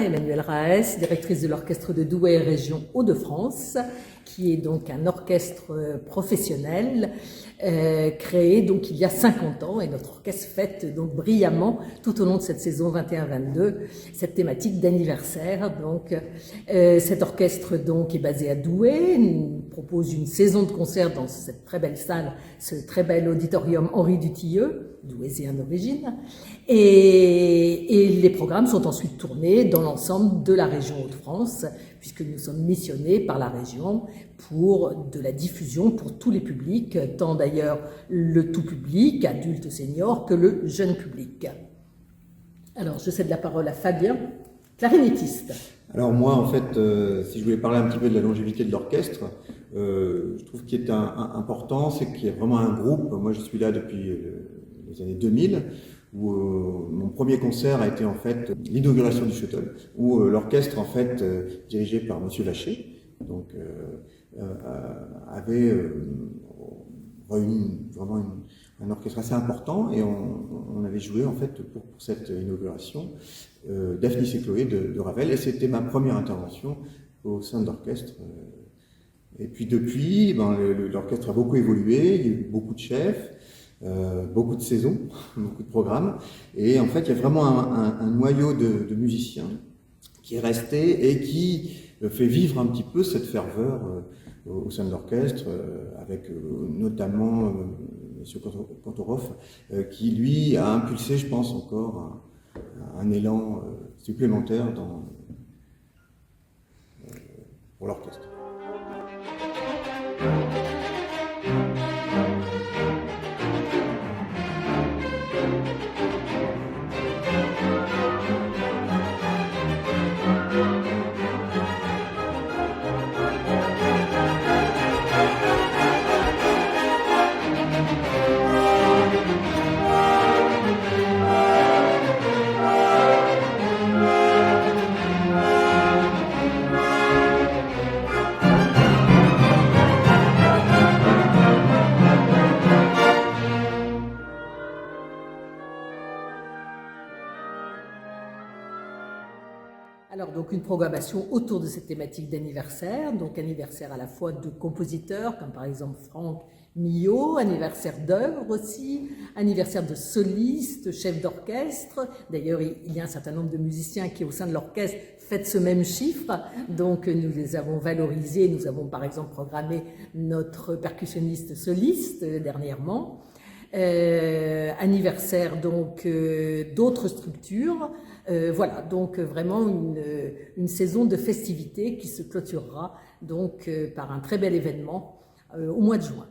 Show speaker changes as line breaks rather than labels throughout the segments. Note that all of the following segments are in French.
Emmanuelle Raes, directrice de l'orchestre de Douai Région Hauts-de-France, qui est donc un orchestre professionnel créé donc il y a 50 ans, et notre orchestre fête donc brillamment tout au long de cette saison 21-22 cette thématique d'anniversaire. Donc cet orchestre donc est basé à Douai, nous propose une saison de concerts dans cette très belle salle, ce très bel auditorium Henri Dutilleux, douaisien d'origine, et les programmes sont ensuite tournés dans l'ensemble de la région Hauts-de-France, puisque nous sommes missionnés par la région pour de la diffusion pour tous les publics, tant d'ailleurs le tout public, adultes, seniors, que le jeune public. Alors, je cède la parole à Fabien, clarinettiste.
Alors moi, en fait, si je voulais parler un petit peu de la longévité de l'orchestre, je trouve qu'il est important, c'est qu'il y a vraiment un groupe. Moi, je suis là depuis les années 2000, où mon premier concert a été en fait l'inauguration du Shuttle, où l'orchestre, en fait, dirigé par Monsieur Vacher, donc avait réuni vraiment un orchestre assez important, et on avait joué en fait pour cette inauguration Daphnis et Chloé de Ravel, et c'était ma première intervention au sein de l'orchestre. Et puis depuis, l'orchestre a beaucoup évolué, il y a eu beaucoup de chefs, beaucoup de saisons, beaucoup de programmes, et en fait il y a vraiment un noyau de musiciens qui est resté et qui fait vivre un petit peu cette ferveur au sein de l'orchestre, avec notamment M. Kantorov, qui lui a impulsé, je pense, encore un élan supplémentaire pour l'orchestre.
Alors donc une programmation autour de cette thématique d'anniversaire, donc anniversaire à la fois de compositeurs, comme par exemple Franck Millot, anniversaire d'œuvres aussi, anniversaire de solistes, chefs d'orchestre. D'ailleurs, il y a un certain nombre de musiciens qui, au sein de l'orchestre, fêtent ce même chiffre. Donc, nous les avons valorisés. Nous avons, par exemple, programmé notre percussionniste soliste dernièrement. Anniversaire, donc, d'autres structures. Voilà, donc vraiment une saison de festivités qui se clôturera donc par un très bel événement au mois de juin.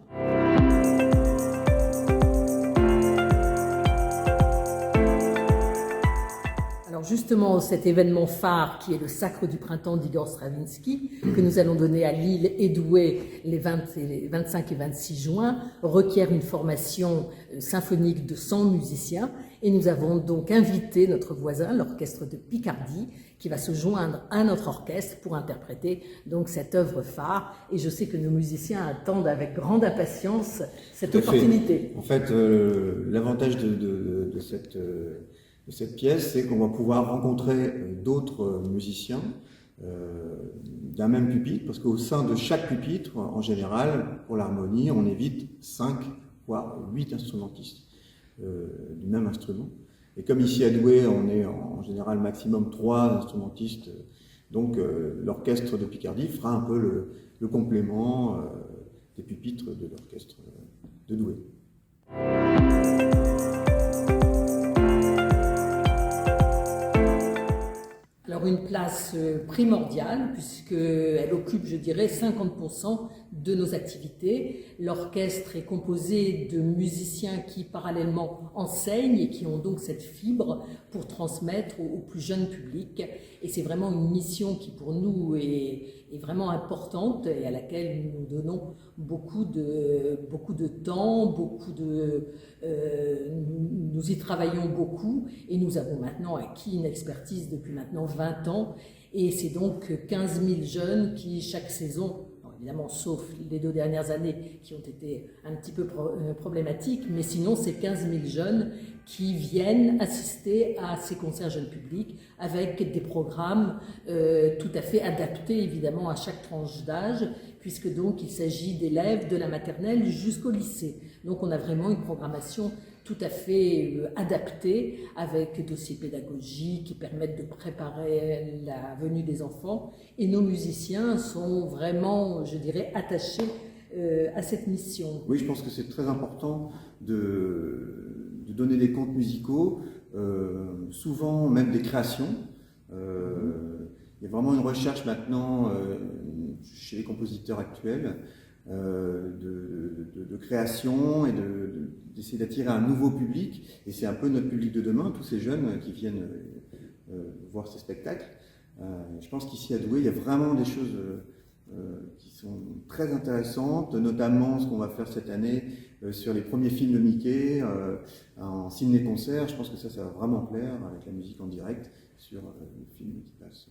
Alors justement, cet événement phare qui est le Sacre du Printemps d'Igor Stravinsky, que nous allons donner à Lille et Douai les 25 et 26 juin, requiert une formation symphonique de 100 musiciens. Et nous avons donc invité notre voisin, l'orchestre de Picardie, qui va se joindre à notre orchestre pour interpréter donc cette œuvre phare. Et je sais que nos musiciens attendent avec grande impatience cette opportunité.
En fait, l'avantage de cette pièce, c'est qu'on va pouvoir rencontrer d'autres musiciens d'un même pupitre, parce qu'au sein de chaque pupitre, en général, pour l'harmonie, on évite 5 voire 8 instrumentistes du même instrument. Et comme ici à Douai, on est en général maximum 3 instrumentistes, donc l'orchestre de Picardie fera un peu le complément des pupitres de l'orchestre de Douai.
Alors une place primordiale, puisqu'elle occupe, je dirais, 50% de nos activités. L'orchestre est composé de musiciens qui parallèlement enseignent et qui ont donc cette fibre pour transmettre au plus jeune public. Et c'est vraiment une mission qui pour nous est vraiment importante et à laquelle nous nous donnons beaucoup de temps, nous y travaillons beaucoup et nous avons maintenant acquis une expertise depuis maintenant 20 ans et c'est donc 15 000 jeunes qui chaque saison, évidemment, sauf les 2 dernières années qui ont été un petit peu problématiques, mais sinon, c'est 15 000 jeunes qui viennent assister à ces concerts jeunes publics avec des programmes tout à fait adaptés, évidemment, à chaque tranche d'âge, puisque donc il s'agit d'élèves de la maternelle jusqu'au lycée. Donc on a vraiment une programmation tout à fait adaptée, avec dossiers pédagogiques qui permettent de préparer la venue des enfants. Et nos musiciens sont vraiment, je dirais, attachés à cette mission.
Oui, je pense que c'est très important de donner des contes musicaux, souvent même des créations. Il y a vraiment une recherche maintenant chez les compositeurs actuels de création et d'essayer d'attirer un nouveau public. Et c'est un peu notre public de demain, tous ces jeunes qui viennent voir ces spectacles. Je pense qu'ici à Douai, il y a vraiment des choses qui sont très intéressantes, notamment ce qu'on va faire cette année sur les premiers films de Mickey en ciné-concert. Je pense que ça va vraiment plaire avec la musique en direct sur le film qui passe.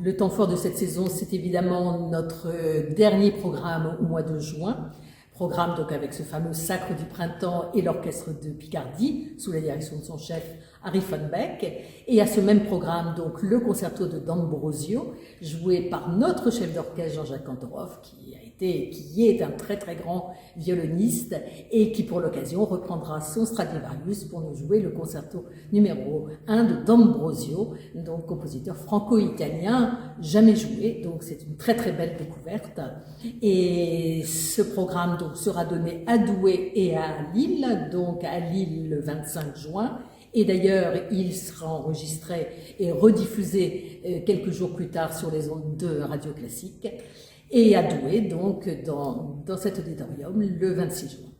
Le temps fort de cette saison, c'est évidemment notre dernier programme au mois de juin. Programme donc avec ce fameux Sacre du Printemps et l'Orchestre de Picardie, sous la direction de son chef Harry von Beck. Et à ce même programme, donc, le concerto de D'Ambrosio, joué par notre chef d'orchestre Jean-Jacques Kantorov, qui est un très très grand violoniste et qui pour l'occasion reprendra son Stradivarius pour nous jouer le concerto numéro 1 de D'Ambrosio, donc compositeur franco-italien, jamais joué, donc c'est une très très belle découverte. Et ce programme donc sera donné à Douai et à Lille, donc à Lille le 25 juin. Et d'ailleurs, il sera enregistré et rediffusé quelques jours plus tard sur les ondes de Radio Classique. Et à Douai, donc, dans cet auditorium, le 26 juin.